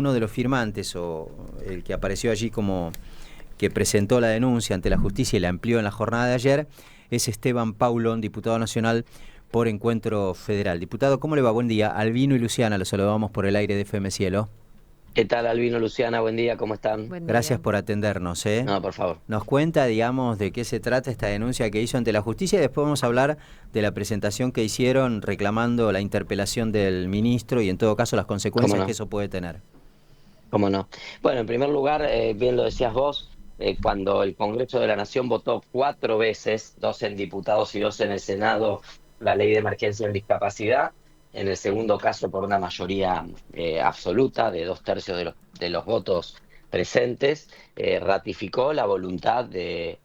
uno de los firmantes o el que apareció allí como que presentó la denuncia ante la justicia y la amplió en la jornada de ayer, es Esteban Paulón, diputado nacional por Encuentro Federal. Diputado, ¿cómo le va? Buen día. Albino y Luciana, los saludamos por el aire de FM Cielo. ¿Qué tal, Albino, Luciana? Buen día, ¿cómo están? Buen Gracias día. por atendernos. No, por favor. Nos cuenta, digamos, de qué se trata esta denuncia que hizo ante la justicia y después vamos a hablar de la presentación que hicieron reclamando la interpelación del ministro y en todo caso las ¿Cómo consecuencias que no? eso puede tener. ¿Cómo no? Bueno, en primer lugar, bien lo decías vos, cuando el Congreso de la Nación votó 4 veces, 2 en diputados y 2 en el Senado, la ley de emergencia en discapacidad, en el segundo caso por una mayoría absoluta de 2/3 de los votos presentes, ratificó la voluntad de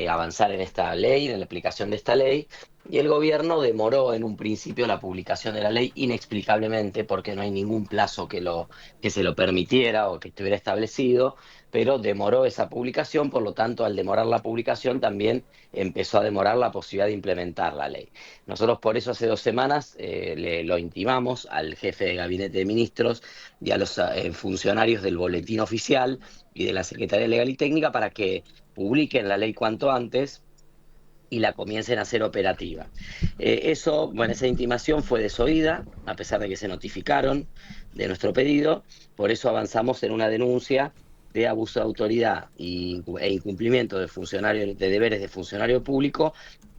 avanzar en esta ley, en la aplicación de esta ley, y el gobierno demoró en un principio la publicación de la ley inexplicablemente porque no hay ningún plazo que se lo permitiera o que estuviera establecido, pero demoró esa publicación, por lo tanto, al demorar la publicación también empezó a demorar la posibilidad de implementar la ley. Nosotros por eso hace 2 semanas lo intimamos al jefe de gabinete de ministros y a los funcionarios del boletín oficial y de la Secretaría Legal y Técnica para que publiquen la ley cuanto antes y la comiencen a hacer operativa. Esa intimación fue desoída, a pesar de que se notificaron de nuestro pedido, por eso avanzamos en una denuncia de abuso de autoridad e incumplimiento de deberes de funcionario público,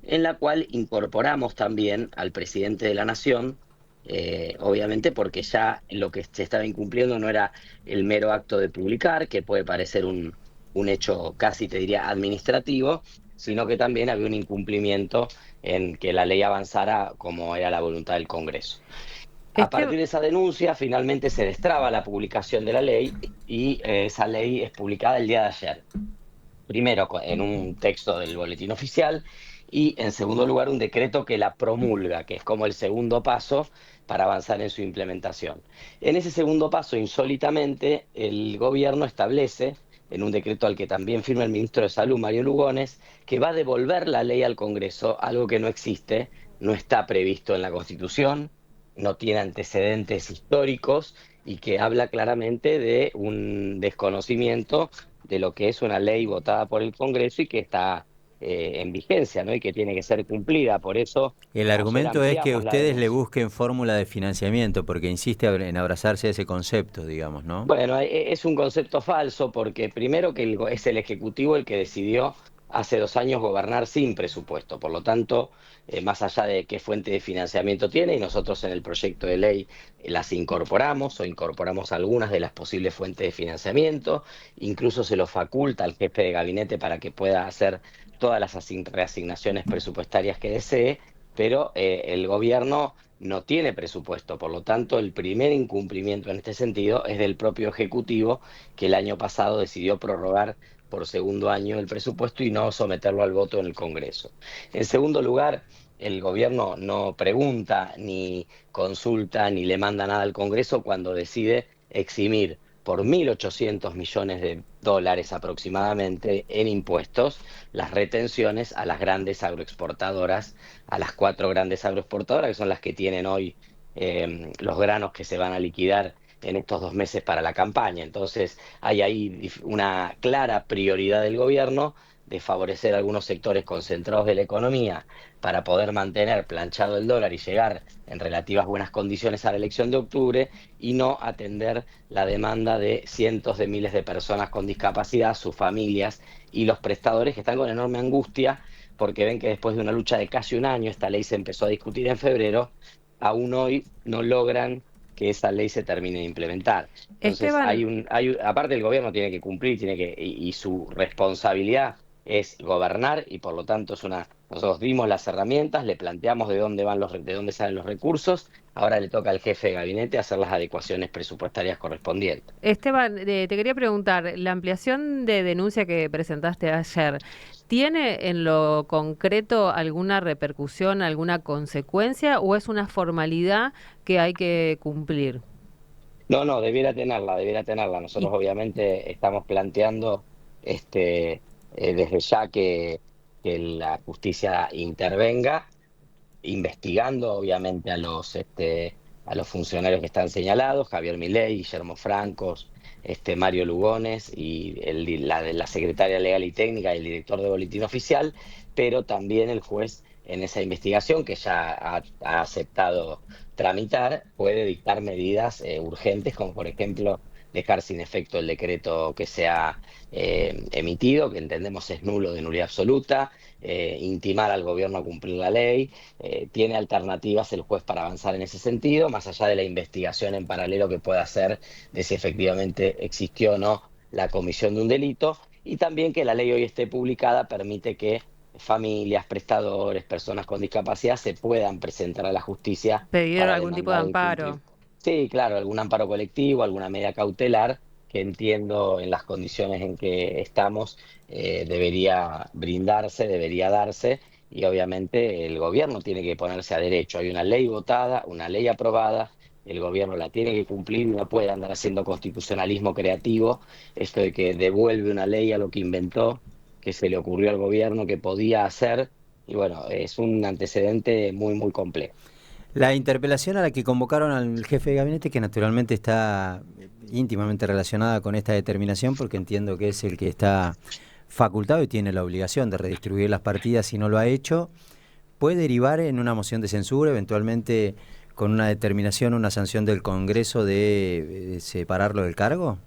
en la cual incorporamos también al presidente de la Nación, obviamente porque ya lo que se estaba incumpliendo no era el mero acto de publicar, que puede parecer un hecho casi, te diría, administrativo, sino que también había un incumplimiento en que la ley avanzara como era la voluntad del Congreso. A Este, partir de esa denuncia, finalmente se destraba la publicación de la ley y esa ley es publicada el día de ayer. Primero en un texto del boletín oficial y en segundo lugar un decreto que la promulga, que es como el segundo paso para avanzar en su implementación. En ese segundo paso, insólitamente, el gobierno establece, en un decreto al que también firma el ministro de Salud, Mario Lugones, que va a devolver la ley al Congreso, algo que no existe, no está previsto en la Constitución, no tiene antecedentes históricos y que habla claramente de un desconocimiento de lo que es una ley votada por el Congreso y que está en vigencia, ¿no? Y que tiene que ser cumplida. Por eso El ayer argumento es que ampliamos la ustedes le denuncia. busquen fórmula de financiamiento porque insiste en abrazarse a ese concepto, digamos, ¿no? Bueno, es un concepto falso porque primero que es el Ejecutivo el que decidió hace 2 años gobernar sin presupuesto. Por lo tanto, más allá de qué fuente de financiamiento tiene, y nosotros en el proyecto de ley las incorporamos o incorporamos algunas de las posibles fuentes de financiamiento, incluso se lo faculta al jefe de gabinete para que pueda hacer todas las reasignaciones presupuestarias que desee, pero el gobierno no tiene presupuesto. Por lo tanto, el primer incumplimiento en este sentido es del propio Ejecutivo, que el año pasado decidió prorrogar por segundo año el presupuesto y no someterlo al voto en el Congreso. En segundo lugar, el gobierno no pregunta, ni consulta, ni le manda nada al Congreso cuando decide eximir por 1.800 millones de dólares aproximadamente en impuestos las retenciones a las grandes agroexportadoras, a las 4 grandes agroexportadoras, que son las que tienen hoy los granos que se van a liquidar en estos 2 meses para la campaña. Entonces hay ahí una clara prioridad del gobierno de favorecer algunos sectores concentrados de la economía para poder mantener planchado el dólar y llegar en relativas buenas condiciones a la elección de octubre y no atender la demanda de cientos de miles de personas con discapacidad, sus familias y los prestadores que están con enorme angustia porque ven que después de una lucha de casi un año, esta ley se empezó a discutir en febrero, aún hoy no logran que esa ley se termine de implementar. Entonces, Esteban, aparte el gobierno tiene que cumplir, y su responsabilidad es gobernar y por lo tanto nosotros dimos las herramientas, le planteamos de dónde salen los recursos, ahora le toca al jefe de gabinete hacer las adecuaciones presupuestarias correspondientes. Esteban, te quería preguntar, la ampliación de denuncia que presentaste ayer, ¿tiene en lo concreto alguna repercusión, alguna consecuencia o es una formalidad que hay que cumplir? No, no, debiera tenerla, debiera tenerla. Y Nosotros obviamente estamos planteando desde ya que la justicia intervenga, investigando obviamente a los funcionarios que están señalados, Javier Milei, Guillermo Francos, Mario Lugones y la secretaria legal y técnica y el director de Boletín Oficial, pero también el juez en esa investigación que ya ha aceptado tramitar, puede dictar medidas urgentes, como por ejemplo dejar sin efecto el decreto que se ha emitido, que entendemos es nulo, de nulidad absoluta, intimar al gobierno a cumplir la ley. Tiene alternativas el juez para avanzar en ese sentido, más allá de la investigación en paralelo que pueda hacer de si efectivamente existió o no la comisión de un delito, y también que la ley hoy esté publicada permite que familias, prestadores, personas con discapacidad se puedan presentar a la justicia Pedir para algún tipo de demandar amparo. Sí, claro, algún amparo colectivo, alguna medida cautelar que entiendo en las condiciones en que estamos debería brindarse, debería darse, y obviamente el gobierno tiene que ponerse a derecho. Hay una ley votada, una ley aprobada, el gobierno la tiene que cumplir, no puede andar haciendo constitucionalismo creativo, esto de que devuelve una ley a lo que inventó, que se le ocurrió al gobierno que podía hacer, y bueno, es un antecedente muy, muy complejo. La interpelación a la que convocaron al jefe de gabinete, que naturalmente está íntimamente relacionada con esta determinación, porque entiendo que es el que está facultado y tiene la obligación de redistribuir las partidas si no lo ha hecho, ¿puede derivar en una moción de censura, eventualmente con una determinación, una sanción del Congreso de separarlo del cargo?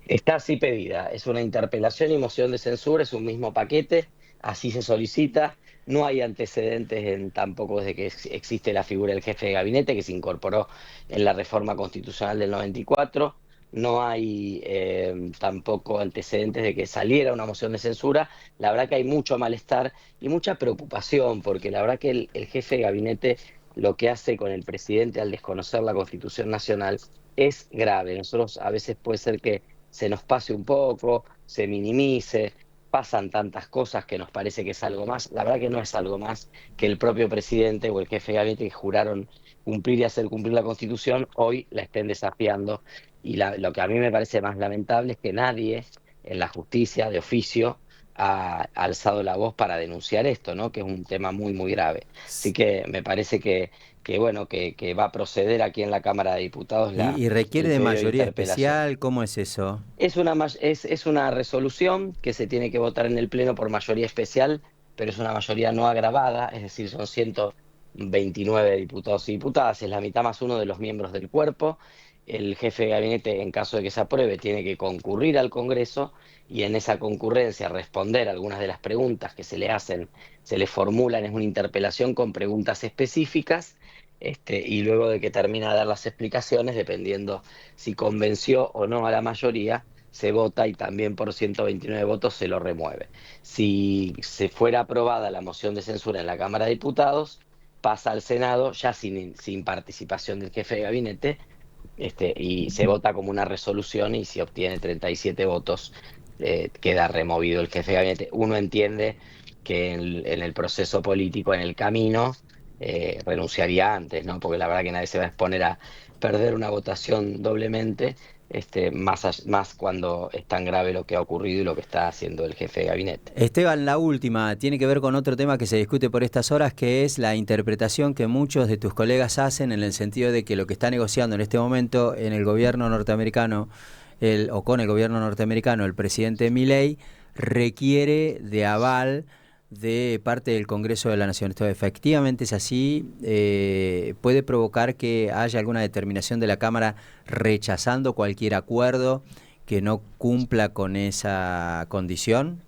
Está así pedida, es una interpelación y moción de censura, es un mismo paquete, así se solicita. No hay antecedentes tampoco desde que existe la figura del jefe de gabinete, que se incorporó en la reforma constitucional del 94. No hay tampoco antecedentes de que saliera una moción de censura. La verdad que hay mucho malestar y mucha preocupación, porque la verdad que el jefe de gabinete lo que hace con el presidente al desconocer la Constitución Nacional es grave. Nosotros a veces puede ser que se nos pase un poco, se minimice, pasan tantas cosas que nos parece que es algo más. La verdad que no es algo más que el propio presidente o el jefe de gabinete, que juraron cumplir y hacer cumplir la Constitución, hoy la estén desafiando. Y lo que a mí me parece más lamentable es que nadie en la justicia de oficio ha alzado la voz para denunciar esto, ¿no? Que es un tema muy, muy grave. Así que me parece que va a proceder aquí en la Cámara de Diputados ¿Y requiere el de pedido de mayoría interpelación. especial? ¿Cómo es eso? Es una resolución que se tiene que votar en el Pleno por mayoría especial, pero es una mayoría no agravada, es decir, son 129 diputados y diputadas, es la mitad más uno de los miembros del cuerpo. El jefe de gabinete, en caso de que se apruebe, tiene que concurrir al Congreso y en esa concurrencia responder algunas de las preguntas que se le hacen, se le formulan, es una interpelación con preguntas específicas, y luego de que termina de dar las explicaciones, dependiendo si convenció o no a la mayoría, se vota y también por 129 votos se lo remueve. Si se fuera aprobada la moción de censura en la Cámara de Diputados, pasa al Senado ya sin participación del jefe de gabinete, y se vota como una resolución, y si obtiene 37 votos, queda removido el jefe de gabinete. Uno entiende que en el proceso político, en el camino, renunciaría antes, ¿no? Porque la verdad que nadie se va a exponer a perder una votación doblemente, más cuando es tan grave lo que ha ocurrido y lo que está haciendo el jefe de gabinete. Esteban, la última tiene que ver con otro tema que se discute por estas horas, que es la interpretación que muchos de tus colegas hacen en el sentido de que lo que está negociando en este momento en el gobierno norteamericano, o con el gobierno norteamericano, el presidente Milei, requiere de aval de parte del Congreso de la Nación. Esto efectivamente es así, puede provocar que haya alguna determinación de la Cámara rechazando cualquier acuerdo que no cumpla con esa condición.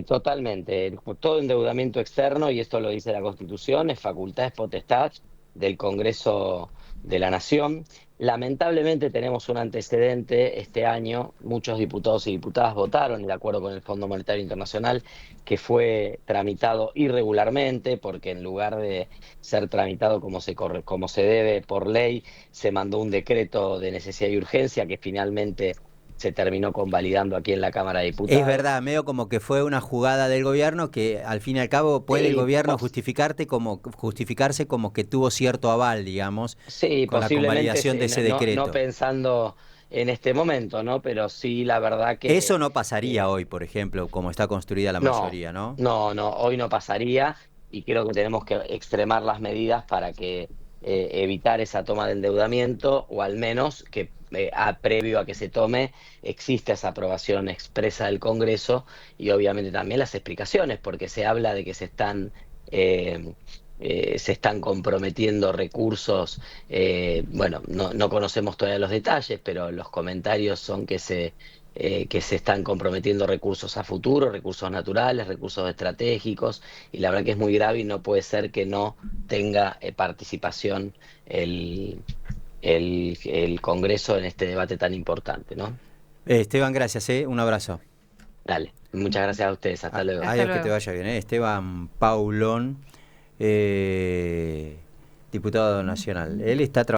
Totalmente. Todo endeudamiento externo, y esto lo dice la Constitución, es facultad, es potestad del Congreso de la Nación. Lamentablemente tenemos un antecedente este año. Muchos diputados y diputadas votaron el acuerdo con el Fondo Monetario Internacional, que fue tramitado irregularmente, porque en lugar de ser tramitado como se debe por ley, se mandó un decreto de necesidad y urgencia que finalmente se terminó convalidando aquí en la Cámara de Es Diputados. verdad, medio como que fue una jugada del gobierno que al fin y al cabo puede el Sí, gobierno justificarse como que tuvo cierto aval, digamos, sí, con la posiblemente convalidación de ese no decreto. pensando en este momento, ¿no? Pero sí, la verdad Eso que no pasaría eh, hoy, por ejemplo, como está construida la no, mayoría, ¿no? no, hoy no pasaría, y creo que tenemos que extremar las medidas para que evitar esa toma de endeudamiento, o al menos que previo a que se tome exista esa aprobación expresa del Congreso, y obviamente también las explicaciones, porque se habla de que se están comprometiendo recursos. Bueno, no conocemos todavía los detalles, pero los comentarios son que se están comprometiendo recursos a futuro, recursos naturales, recursos estratégicos, y la verdad que es muy grave y no puede ser que no tenga participación el Congreso en este debate tan importante, ¿no? Esteban, gracias, un abrazo. Dale, muchas gracias a ustedes, hasta luego. Hasta Adiós, que te luego. vaya bien. Esteban Paulón, diputado nacional. Él está trabajando